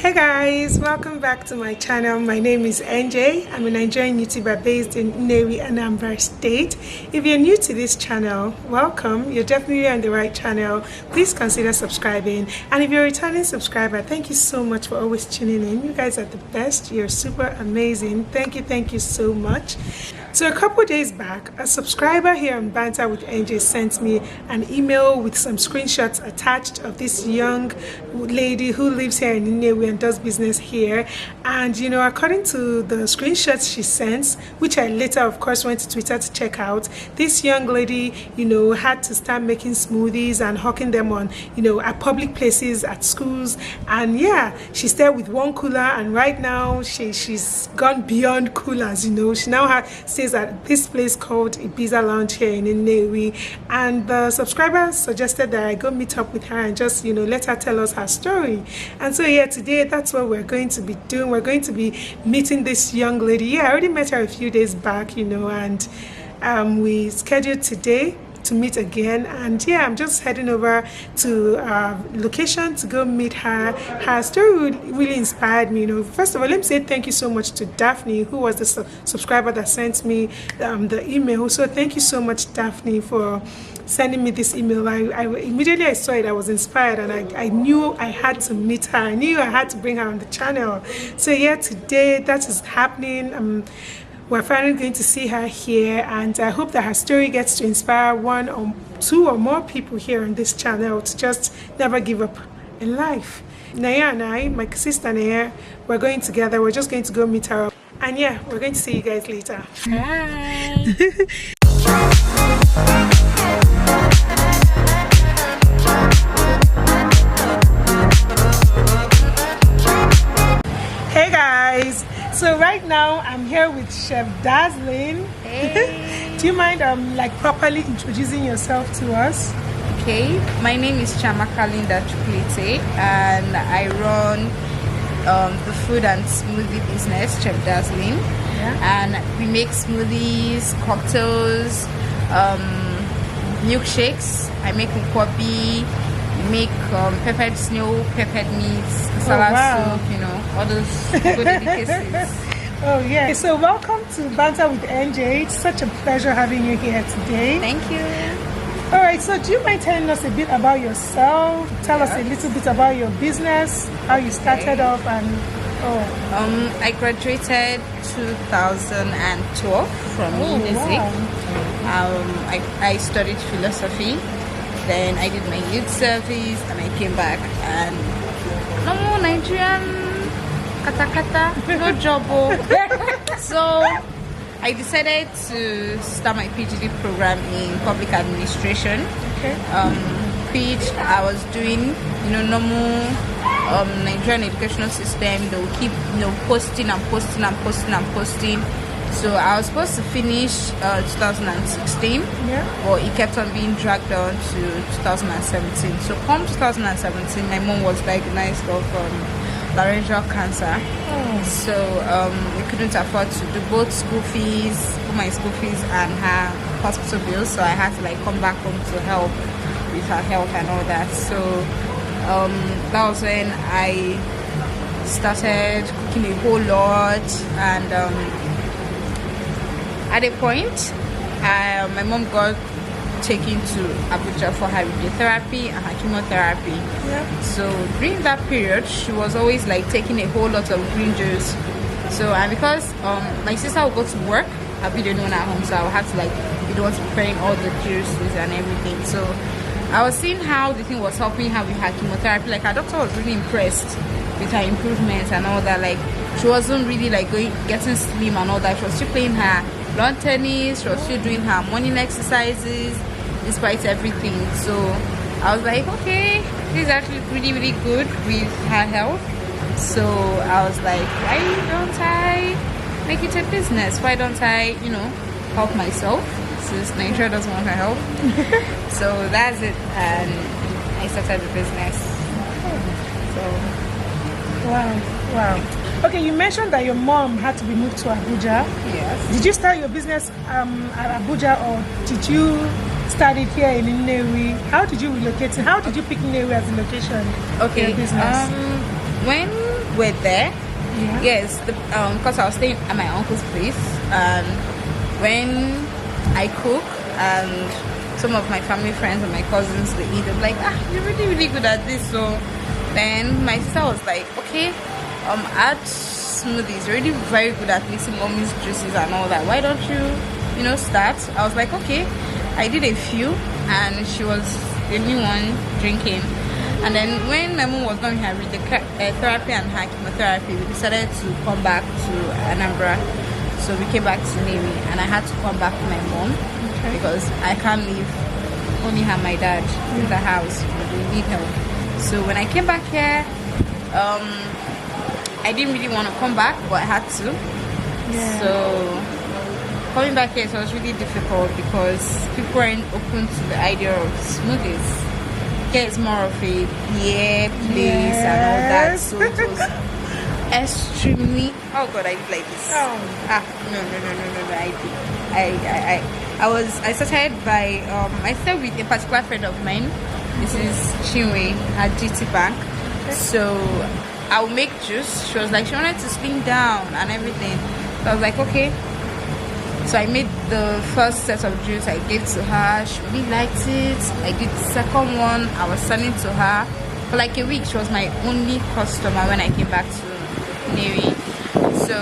Hey guys, welcome back to my channel. My name is NJ. I'm a Nigerian YouTuber based in Nnewi, Anambra State. If you're new to this channel, welcome. You're definitely on the right channel. Please consider subscribing. And if you're a returning subscriber, thank you so much for always tuning in. You guys are the best. You're super amazing. Thank you so much. So a couple days back, a subscriber here on Banter with NJ sent me an email with some screenshots attached of this young lady who lives here in Nnewi and does business here. And you know, according to the screenshots she sent, which I later of course went to Twitter to check out, this young lady, you know, had to start making smoothies and hawking them on, you know, at public places, at schools. And yeah, she's there with one cooler, and right now she's gone beyond coolers. You know, she now stays at this place called Ibiza Lounge here in Nnewi, and the subscriber suggested that I go meet up with her and just, you know, let her tell us her story. And so yeah, today that's what we're going to be doing. We're going to be meeting this young lady. Yeah, I already met her a few days back, you know, and we scheduled today to meet again. And yeah, I'm just heading over to location to go meet her. Her story really inspired me. You know, first of all, let me say thank you so much to Daphne, who was the subscriber that sent me the email. So thank you so much, Daphne, for sending me this email. I immediately I saw it, I was inspired, and I knew I had to meet her. I knew I had to bring her on the channel. So yeah, today that is happening. We're finally going to see her here, and I hope that her story gets to inspire one or two or more people here on this channel to just never give up in life. Naya and I, my sister Naya, we're going together. We're just going to go meet her, and yeah, we're going to see you guys later. Hi. Hey guys, so right now I'm here with Chef Dazlyn. Hey. Do you mind like properly introducing yourself to us? Okay, my name is Chamakalinda Chukwulite, and I run the food and smoothie business, Chef Dazlyn. Yeah. And we make smoothies, cocktails, milkshakes. I make nkwobi, make peppered snow, peppered meats, salad soup, you know, all those good delicacies. Oh yeah. So welcome to Banter with NJ. It's such a pleasure having you here today. Thank you. All right, so do you mind telling us a bit about yourself? Tell us a little bit about your business, how you started off, and I graduated 2012 from university. Wow. I studied philosophy. Then I did my youth service, and I came back, and no more Nigerian kata, no job. So I decided to start my PhD program in public administration. Okay. Which I was doing, you know, normal Nigerian educational system. They will keep, you know, posting. So I was supposed to finish 2016, yeah, but it kept on being dragged on to 2017. So come 2017, my mom was diagnosed of laryngeal cancer. Oh. So we couldn't afford to do both school fees, my school fees, and her hospital bills. So I had to like come back home to help with her health and all that. So that was when I started cooking a whole lot, and at a point, my mom got taken to Abuja for her radiotherapy and her chemotherapy. Yeah. So during that period, she was always like taking a whole lot of green juice. So, and because my sister would go to work, I'd be the one at home, so I would have to like be the one preparing all the juices and everything. So I was seeing how the thing was helping her with her chemotherapy. Like her doctor was really impressed with her improvements and all that. Like she wasn't really like getting slim and all that. She was still playing her lawn tennis, she was still doing her morning exercises despite everything. So I was like, okay, this is actually really good with her health. So I was like, why don't I make it a business? Why don't I, you know, help myself since Nigeria doesn't want her help? So that's it, and I started the business. So wow. Okay, you mentioned that your mom had to be moved to Abuja. Yes. Did you start your business at Abuja, or did you start it here in Nnewi? How did you relocate? How did you pick Nnewi as a location for your business? When were there. Yeah. Yes, because I was staying at my uncle's place, and when I cook and some of my family friends and my cousins, they eat, they're like, you're really, really good at this. So then my sister was like, okay, add smoothies. You're really very good at mixing mommy's juices and all that. Why don't you start? I was like, okay. I did a few, and she was the only one drinking. And then when my mom was done with her therapy and her chemotherapy, we decided to come back to Anambra. So we came back to Nnewi, and I had to come back with my mom because I can't leave only her and my dad in the house. We need help. So when I came back here, I didn't really want to come back, but I had to. Yeah. So coming back here, it was really difficult because people weren't open to the idea of smoothies. Here it's more of a beer place and all that, so it was extremely. Oh God, I did like this. Oh. No. I started by I started with a particular friend of mine. This is Chinwe at GT Bank. So I'll make juice. She was like, she wanted to slim down and everything. So I was like, okay. So I made the first set of juice, I gave to her. She really liked it. I did the second one, I was selling to her for like a week. She was my only customer when I came back to Nnewi. So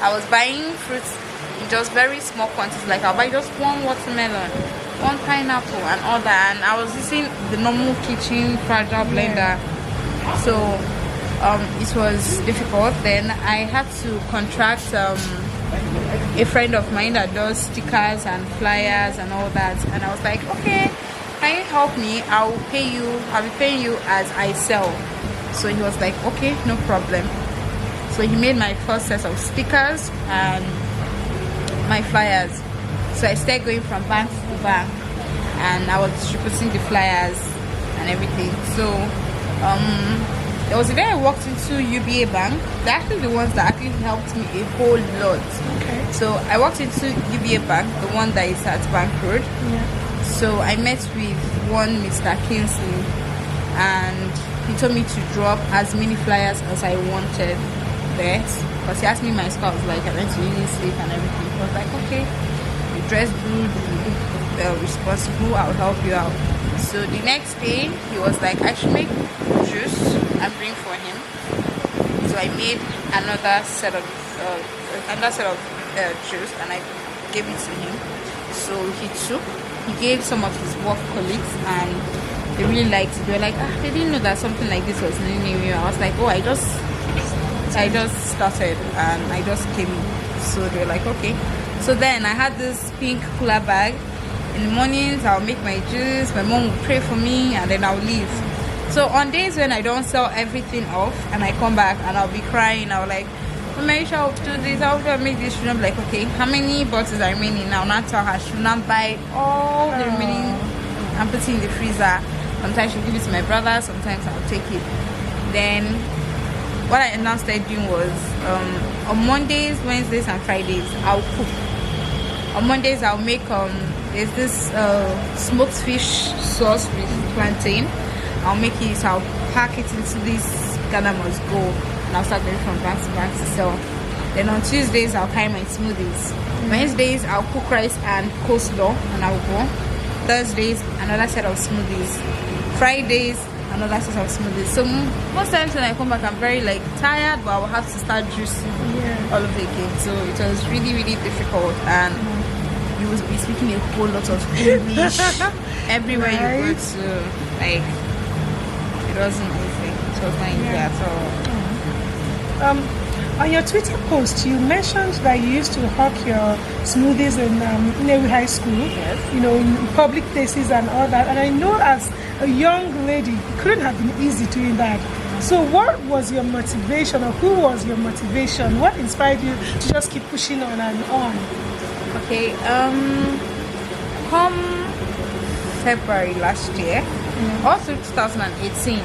I was buying fruits in just very small quantities, like I'll buy just one watermelon, one pineapple and all that, and I was using the normal kitchen fragile blender. So it was difficult. Then I had to contract a friend of mine that does stickers and flyers and all that, and I was like, okay, can you help me? I'll be paying you as I sell. So he was like, okay, no problem. So he made my first set of stickers and my flyers. So I started going from bank to bank, and I was distributing the flyers and everything. So there was a day I walked into UBA Bank. They're actually the ones that actually helped me a whole lot. Okay. So I walked into UBA Bank, the one that is at Bank Road. Yeah. So I met with one Mr. Kingsley, and he told me to drop as many flyers as I wanted there. Because he asked me my score. I was like, I went to uni sleep and everything. I was like, okay, you dress good, you look responsible, I'll help you out. So the next day, he was like, I should make juice and bring for him. So I made another set of juice, and I gave it to him. So he gave some of his work colleagues, and they really liked it. They were like, they didn't know that something like this was new. I was like, oh, I just started and I just came. So they were like, okay. So then I had this pink cooler bag. In the mornings, I'll make my juice, my mom will pray for me, and then I'll leave. So on days when I don't sell everything off and I come back and I'll be crying, I'll like, Mama, I'll do this, I'll make this. I'm like, okay, how many bottles are remaining now? Not tell her, she will not buy all the remaining and put it in the freezer. Sometimes she'll give it to my brother, sometimes I'll take it. Then what I now started doing was on Mondays, Wednesdays and Fridays, I'll cook. On Mondays, I'll make there's this smoked fish sauce with plantain. I'll make it, I'll pack it into this Ghana Must Go, and I'll start going from bank to bank to sell. Then on Tuesdays, I'll carry my smoothies. Wednesdays, I'll cook rice and coleslaw, and I'll go. Thursdays, another set of smoothies. Fridays, another set of smoothies. So most times when I come back, I'm very like tired, but I will have to start juicing all of the again. So it was really, really difficult, and you will be speaking a whole lot of English everywhere you go to. Like, it wasn't easy. It was not easy at all. On your Twitter post, you mentioned that you used to hawk your smoothies in Nnewi High School, you know, in public places and all that. And I know as a young lady, it couldn't have been easy doing that. So what was your motivation, or who was your motivation? What inspired you to just keep pushing on and on? Okay, come February last year, also 2018,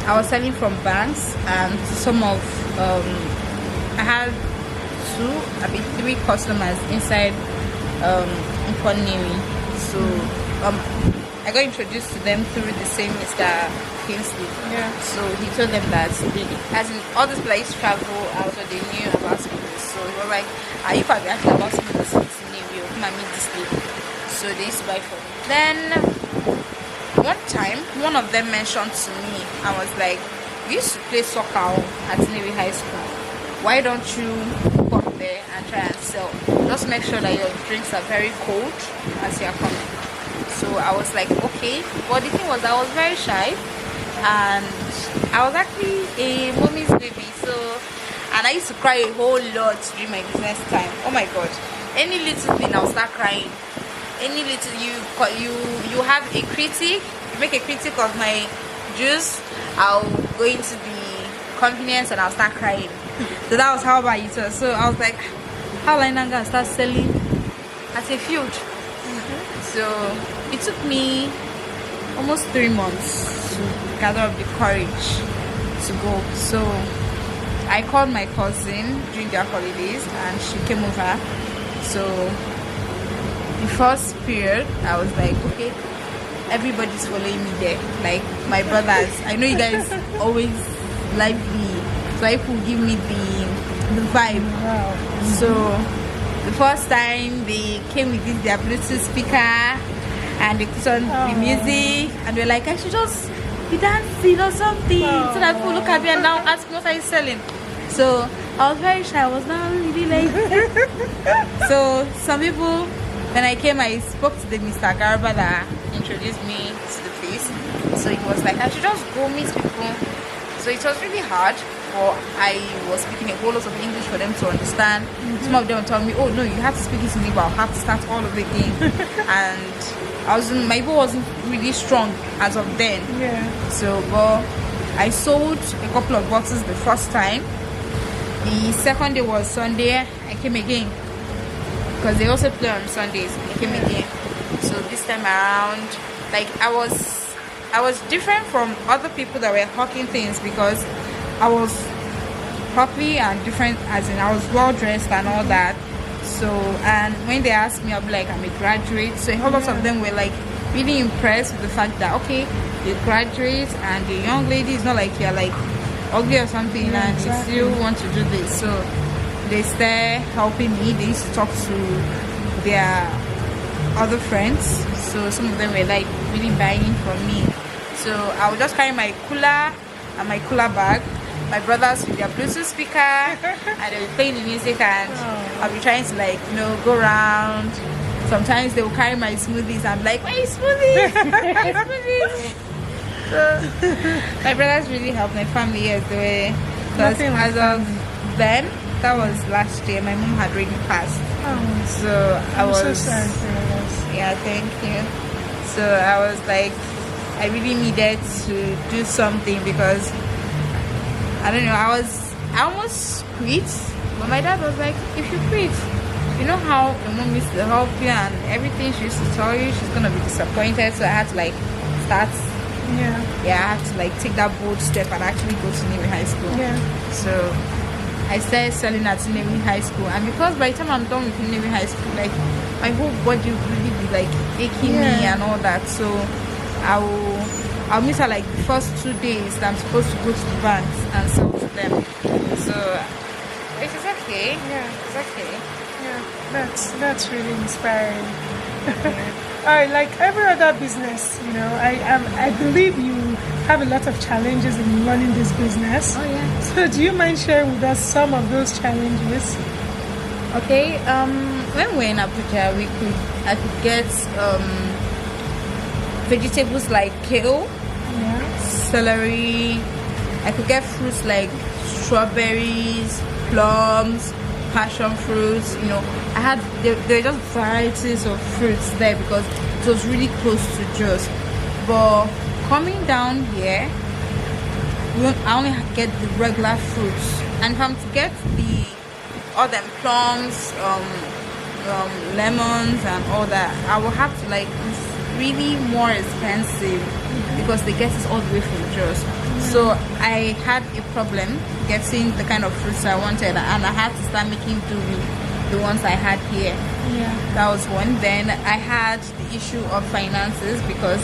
I was selling from banks, and some of I had 3 customers inside Nnewi. So I got introduced to them through the same Mr. Kingsley. Yeah. So he told them that as in all this place travel out, so they knew about smoothies. So he was like, if I be asking about smoothies in Nnewi, you come and meet this lady. So they used to buy for me. Then one time, one of them mentioned to me, I was like, we used to play soccer at Nnewi High School. Why don't you go up there and try and sell? Just make sure that your drinks are very cold as you are coming. So I was like, okay. But the thing was, I was very shy, and I was actually a mommy's baby. So, and I used to cry a whole lot during my business time. Oh my god! Any little thing, I'll start crying. Any little you have a critic, you make a critic of my juice, I'll go into the convenience and I'll start crying. So that was how bad it was. So I was like, how am I gonna start selling at a field? So it took me almost 3 months to gather up the courage to go. So I called my cousin during their holidays and she came over. So the first period I was like, okay, everybody's following me there, like my brothers. I know you guys always lively, so I could give me the vibe. Wow. So the first time they came with their Bluetooth speaker and they put on the music and they're like, I should just be dancing or something so that people look at me and now ask me what are you selling. So I was very shy, I was not really like so some people, when I came, I spoke to the Mr. Garba that introduced me to the place. So he was like, I should just go meet people. So it was really hard, but I was speaking a whole lot of English for them to understand. Some of them told me, oh no, you have to speak it to me, but I'll have to start all over again. And my Igbo wasn't really strong as of then. Yeah. So, but I sold a couple of boxes the first time. The second day was Sunday. I came again because they also play on Sundays. I came again. So this time around, like I was different from other people that were hawking things because I was properly and different, as in I was well dressed and all that. So, and when they asked me, I'll be like, I'm a graduate. So a whole lot of them were like really impressed with the fact that, okay, you graduate and the young lady is not like you're like ugly or something, and exactly. You still want to do this. So they started helping me. They used to talk to their other friends. So some of them were like really buying from me. So I would just carry my cooler and my cooler bag, my brothers with their Bluetooth speaker, and they will play the music, and I'll be trying to like, you know, go around. Sometimes they will carry my smoothies. I'm like, where is smoothies? My smoothies. So my brothers really helped. My family, yes, they were. Because as of then, that was last year, my mom had already passed. So I was so sorry for this. Yeah, thank you. So I was like, I really needed to do something because I don't know, I almost quit, but my dad was like, if you quit, you know how your mom used to help you and everything she used to tell you, she's gonna be disappointed. So I had to like start. Yeah, I had to like take that bold step and actually go to Nnewi High School. So I started selling at Nnewi High School, and because by the time I'm done with Nnewi High School, like my whole body will really be like aching me and all that. So I'll miss her like the first 2 days that I'm supposed to go to the banks and sell to them. So which is okay. It's okay. That's really inspiring. Alright, like every other business, you know, I believe you have a lot of challenges in running this business. Oh yeah. So do you mind sharing with us some of those challenges? Okay. When we're in Abuja, I could get vegetables like kale, celery. I could get fruits like strawberries, plums, passion fruits. You know, there were just varieties of fruits there because it was really close to Jos. But coming down here, I only get the regular fruits, and if I'm to get all them plums, lemons and all that, I will have to like, it's really more expensive because they get it all the way from Jos. So I had a problem getting the kind of fruits I wanted, and I had to start making do with the ones I had here. That was one. Then I had the issue of finances because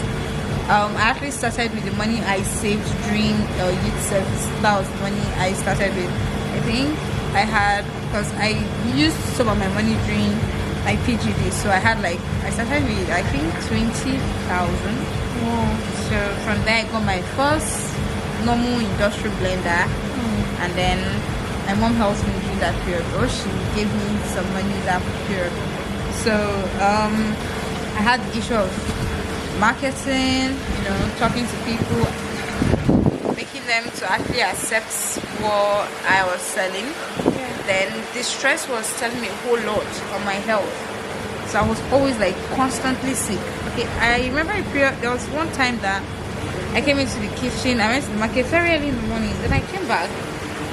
I actually started with the money I saved during youth service. That was the money I started with. I think I had, because I used some of my money during my PGD, so I started with I think 20,000. Wow. So from there I got my first normal industrial blender, and then my mom helped me during that period. She gave me some money that period. So I had the issue of marketing, talking to people, making them to actually accept what I was selling. Then the stress was telling me a whole lot on my health, so I was always like constantly sick. Okay, I remember a period, there was one time that I came into the kitchen. I went to the market very early in the morning, then I came back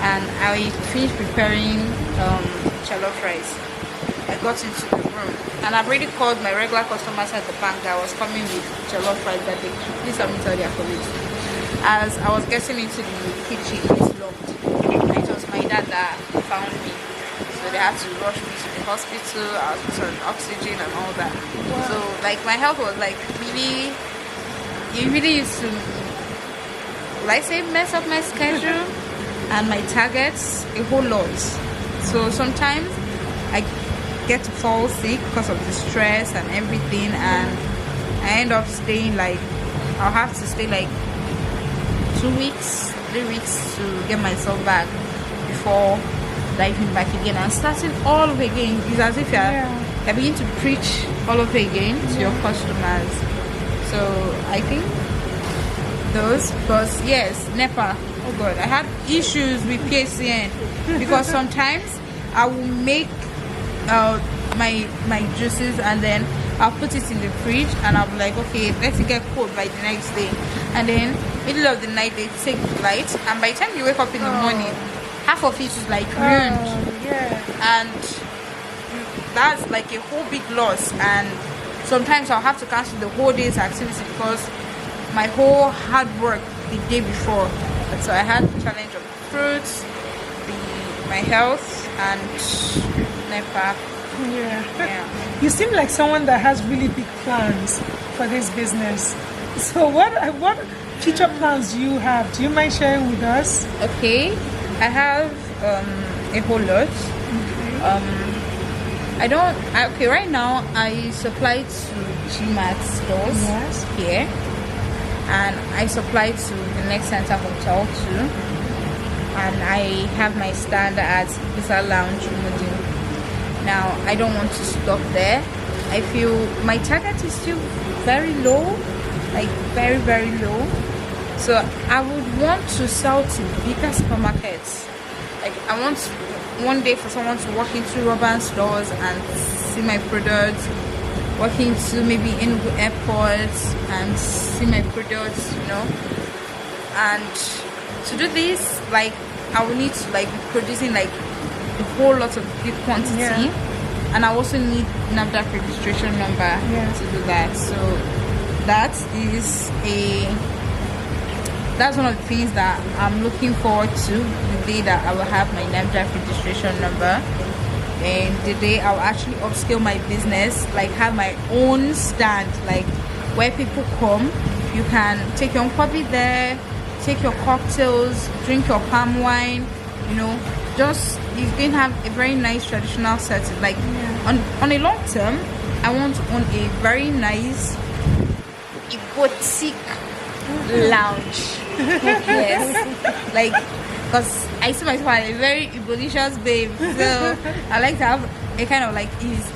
and I finished preparing jollof rice. I got into the room and I've already called my regular customers at the bank that was coming with jollof rice that they please help me tell their colleagues. As I was getting into the kitchen, it's locked. And it was my dad that found me. So they had to rush me to the hospital. I was put on oxygen and all that. Wow. So like my health was like really, it really used to, like say, mess up my schedule and my targets a whole lot. So sometimes I get to fall sick because of the stress and everything, and I end up staying like, I'll have to stay like 2 weeks, 3 weeks to get myself back before diving back again and starting all over again. It's as if you're beginning to preach all over again to your customers. So I think those, because yes, NEPA, oh god, I had issues with PSCN because sometimes I will make my juices and then I'll put it in the fridge and I'll be like, okay, let it get cold by the next day, and then middle of the night they take the light, and by the time you wake up in the morning, half of it is like ruined. And that's like a whole big loss, and sometimes I'll have to cancel the whole day's activity because my whole hard work the day before. And so I had the challenge of fruits, my health, and NEPA. Yeah. You seem like someone that has really big plans for this business. So what future plans do you have? Do you mind sharing with us? Okay, I have a whole lot. Okay. Right now I supply to GMAT stores here, and I supply to the Next Center Hotel too, and I have my stand at Visa Lounge Module. Now I don't want to stop there. I feel my target is still very low, like very, very low. So I would want to sell to bigger supermarkets. Like I want one day for someone to walk into urban stores and see my products, walk into maybe NKWO airports and see my products, And to do this, like I will need to like be producing like a whole lot of big quantity, and I also need NAFDAC registration number to do that. So that's one of the things that I'm looking forward to, the day that I will have my NAFDAC registration number, and the day I'll actually upscale my business, like have my own stand, like where people come, you can take your own coffee there, take your cocktails, drink your palm wine, just you can have a very nice traditional setting. Like on a long term, I want to own a very nice boutique lounge. Yes, like because I see myself as a very Ebonicious babe, so I like to have a kind of like is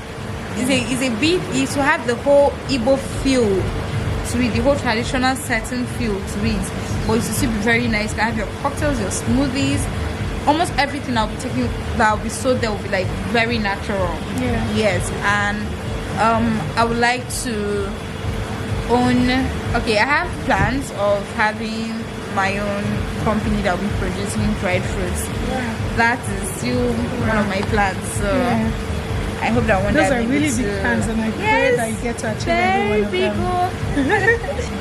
to have the whole Igbo feel to it, the whole traditional setting feel to it, but it's to still be very nice. You can have your cocktails, your smoothies, almost everything I'll be taking that will be sold there will be like very natural. Yes, and I would like to own. Okay, I have plans of having my own company that will be producing dried fruits. That is still one of my plans. So I hope that one day those are really big plans, and I pray that you get to achieve every one of them.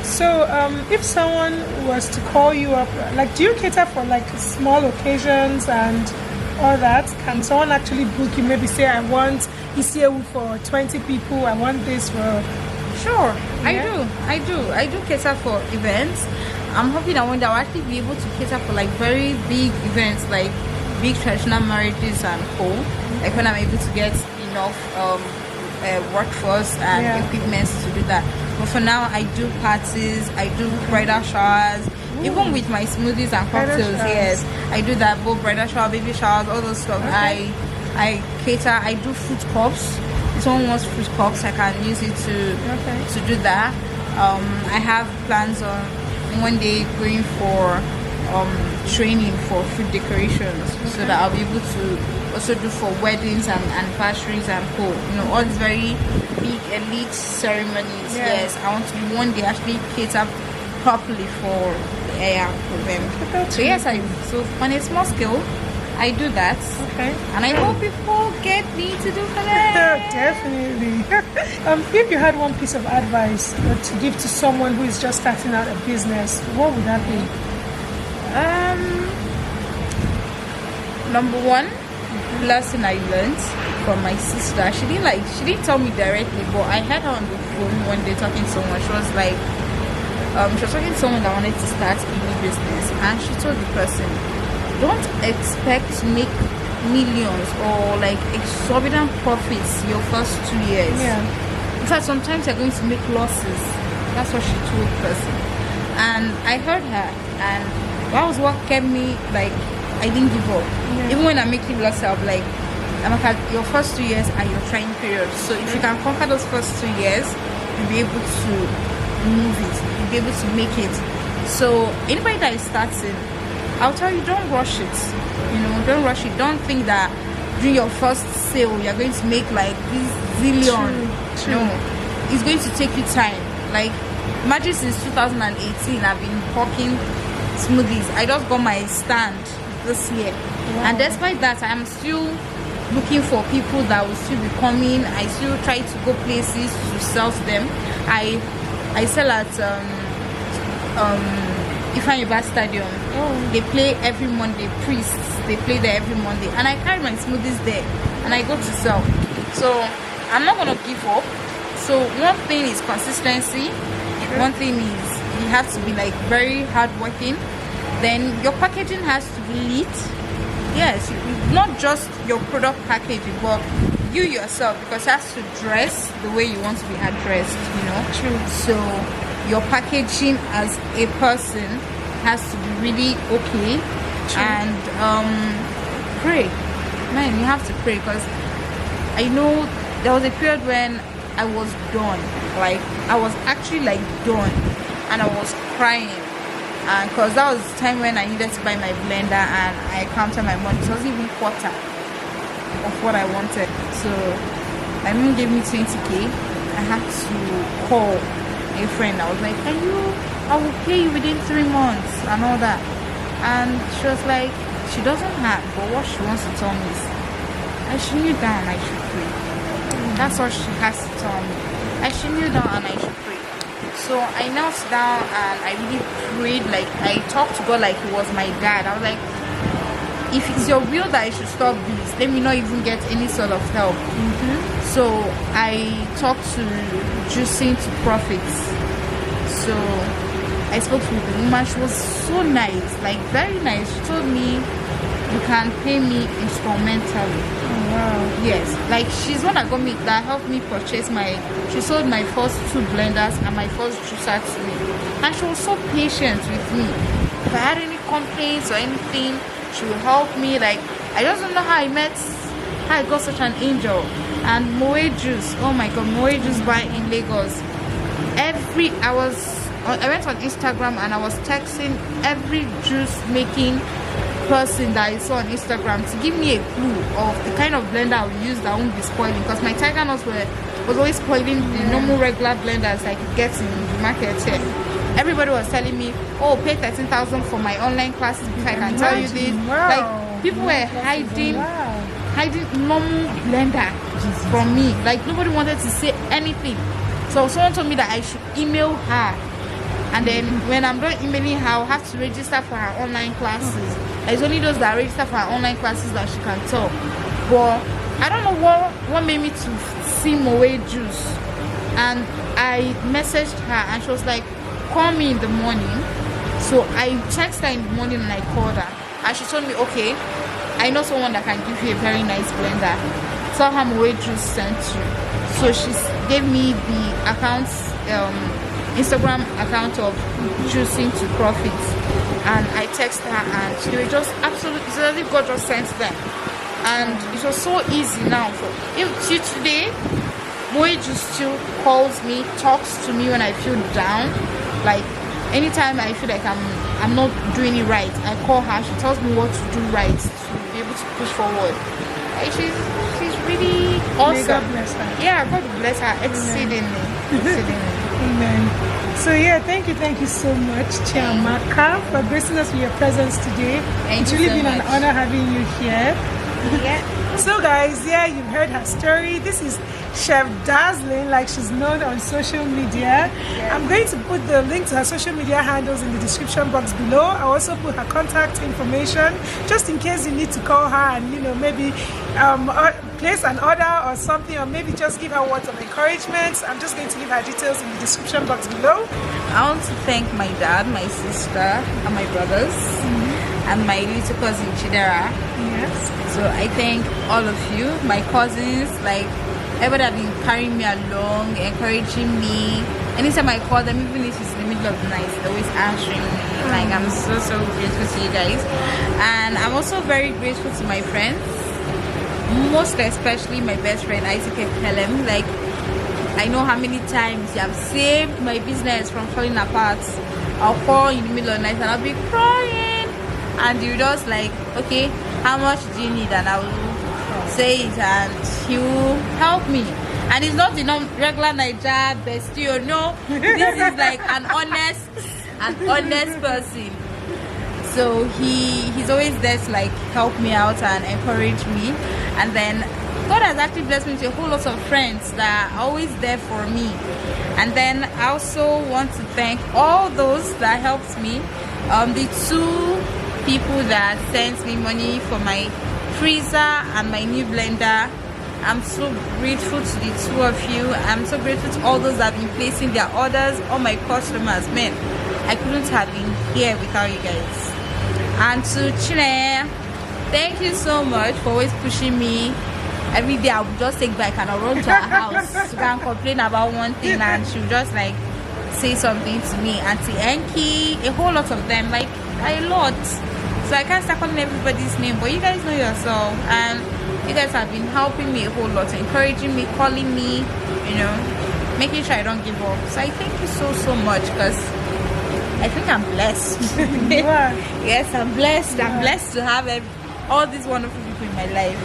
So if someone was to call you up, like do you cater for like small occasions and all that? Can someone actually book you, maybe say I want ECAU for 20 people, I want this for Sure, Yeah. I do cater for events. I'm hoping that one day I'll actually be able to cater for like very big events, like big traditional marriages and co. Like when I'm able to get enough workforce and equipment to do that. But for now, I do parties, I do bridal showers. Even with my smoothies and cocktails, yes, I do that. Both bridal shower, baby showers, all those stuff. Okay. I cater. I do fruit cups. If someone wants fruit cups, I can use it to do that. I have plans on one day going for training for food decorations, so that I'll be able to also do for weddings and anniversaries and co. You know, all these very big elite ceremonies. Yes, I want to one day actually cater properly for for them. So yes, so on a small scale I do that. Okay. And I hope people get me to do for them. Definitely. If you had one piece of advice to give to someone who is just starting out a business, what would that be? Number one, lesson I learned from my sister. She didn't tell me directly, but I had her on the phone one day talking to someone. She was like, she was talking to someone that wanted to start a new business, and she told the person, don't expect to make millions or like exorbitant profits your first 2 years. In fact, sometimes you're going to make losses. That's what she told the person. And I heard her, and that was what kept me, like, I didn't give up. Even when I'm making losses, I'm like, your first 2 years are your trying period. So if you can conquer those first 2 years, you'll be able to move it, you'll be able to make it. So anybody that is starting, I'll tell you, don't rush it. You know, don't rush it. Don't think that during your first sale you're going to make like this zillion. True. No, it's going to take you time. Like, imagine since 2018 I've been hawking smoothies. I just got my stand this year, and despite that, I'm still looking for people that will still be coming. I still try to go places to sell them. I sell at Ifeanyi Stadium. They play every Monday. Priests, they play there every Monday, and I carry my smoothies there, and I go to sell. So I'm not gonna give up. So one thing is consistency. One thing is you have to be like very hardworking. Then your packaging has to be neat. Yes, not just your product packaging, but you yourself, because it has to dress the way you want to be addressed. You know. True. So your packaging as a person has to be really okay. True. And pray, man, you have to pray, because I know there was a period when I was done, like I was actually like done, and I was crying, and because that was the time when I needed to buy my blender, and I counted my money. It wasn't even quarter of what I wanted. So my mom gave me 20k. I had to call a friend. I was like, I will pay you within 3 months and all that. And she was like, she doesn't have, but what she wants to tell me is I should kneel down and I should pray. That's what she has to tell me. I should kneel down and I should pray. So I knelt down and I really prayed. Like, I talked to God like he was my dad. I was like, if it's your will that I should stop this, let me not even get any sort of help. So I talked to juicing to profits. So I spoke with the woman. She was so nice, like very nice. She told me you can pay me instrumentally. Oh, wow. Yes, like she's one that helped me purchase she sold my first 2 blenders and my first juicer to me. And she was so patient with me. If I had any complaints or anything, she would help me. Like, I just don't know how I got such an angel. And Moe Juice, oh my god, Moe Juice bar in Lagos. I went on Instagram and I was texting every juice making person that I saw on Instagram to give me a clue of the kind of blender I would use that won't be spoiling, because my tiger nuts was always spoiling the normal regular blenders I could get in the market here. Everybody was telling me, oh, pay 13,000 for my online classes before I can tell you this. Wow. Like, people were hiding normal blender from me. Like, nobody wanted to say anything. So someone told me that I should email her, and then when I'm done emailing her, I'll have to register for her online classes. It's only those that register for her online classes that she can tell. But I don't know what made me to see Moe Juice and I messaged her and she was like, call me in the morning. So I texted her in the morning and I called her and she told me, okay, I know someone that can give you a very nice blender. Tell her NKWO juice sent you. So she gave me the accounts, Instagram account of Juicing to Profit, and I texted her and they were just absolutely, it's as if God just sent them. And it was so easy now. Till today, NKWO Juice still calls me, talks to me when I feel down. Like anytime I feel like I'm not doing it right, I call her. She tells me what to do right to be able to push forward. Like she's really awesome. God bless her. Yeah, God bless her exceedingly. Amen. So yeah, thank you so much, Chiamaka, for gracing us with your presence today. It's really been an honor having you here. Yeah. So guys, yeah, you've heard her story. This is Chef Dazlyn, like she's known on social media. Yeah. I'm going to put the link to her social media handles in the description box below. I'll also put her contact information just in case you need to call her and, you know, maybe place an order or something, or maybe just give her words of encouragement. I'm just going to leave her details in the description box below. I want to thank my dad, my sister, and my brothers, and my little cousin Chidera. Yes. So I thank all of you, my cousins, like everybody have been carrying me along, encouraging me. Anytime I call them, even if it's in the middle of the night, they're always answering me. Like I'm so grateful to you guys. And I'm also very grateful to my friends, most especially my best friend Isaac Pelem. Like I know how many times you have saved my business from falling apart. I'll call in the middle of the night and I'll be crying, and you just like, okay, how much do you need? And I will say it and he will help me. And it's not regular Niger bestie, no. This is like an honest person. So he's always there to like help me out and encourage me. And then God has actually blessed me with a whole lot of friends that are always there for me. And then I also want to thank all those that helped me. The two people that sent me money for my freezer and my new blender. I'm so grateful to the two of you. I'm so grateful to all those that have been placing their orders, all my customers. Man, I couldn't have been here without you guys. And to Chile, thank you so much for always pushing me. Every day I would just take back and I'll run to her house to go and complain about one thing, and she would just like say something to me. Auntie Enki, a whole lot of them, like a lot. So I can't start calling everybody's name, but you guys know yourself, and you guys have been helping me a whole lot, encouraging me, calling me, you know, making sure I don't give up. So I thank you so much, because I think I'm blessed. Yes, I'm blessed. Yeah. I'm blessed to have all these wonderful people in my life.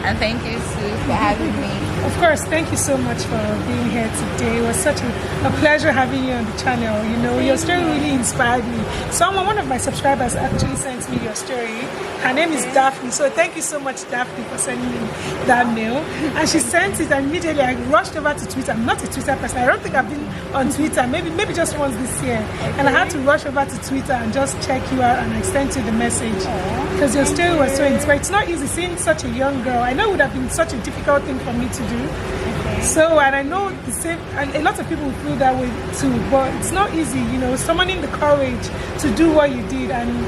And thank you, Sue, for having me. Of course, thank you so much for being here today. It was such a pleasure having you on the channel. You know, your story really inspired me. One of my subscribers actually sent me your story. Her name is Daphne. So thank you so much, Daphne, for sending me that mail. And she sent it, and immediately I rushed over to Twitter. I'm not a Twitter person. I don't think I've been on Twitter, maybe just once this year. Okay. And I had to rush over to Twitter and just check you out, and I sent you the message. Because your story was so inspiring. It's not easy seeing such a young girl. I know it would have been such a difficult thing for me to do. Okay. So, and I know the same, and a lot of people feel that way too, but it's not easy, you know, summoning the courage to do what you did, and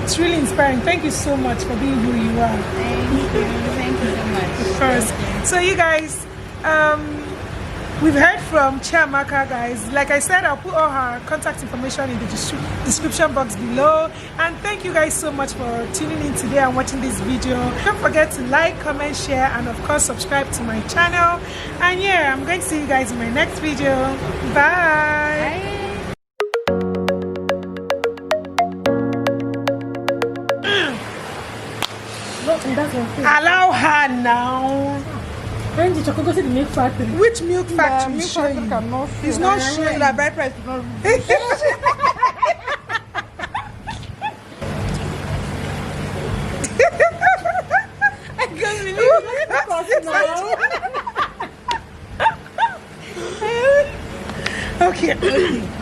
it's really inspiring. Thank you so much for being who you are. Thank you so much. Of course. So you guys, we've heard from Chiamaka, guys. Like I said, I'll put all her contact information in the description box below. And thank you guys so much for tuning in today and watching this video. Don't forget to like, comment, share, and of course subscribe to my channel. And yeah, I'm going to see you guys in my next video. Bye. Bye. Allow her now. When did you go to the milk factory? Which milk factory is showing? It's not showing. The bride price is not. I can't believe it. Okay.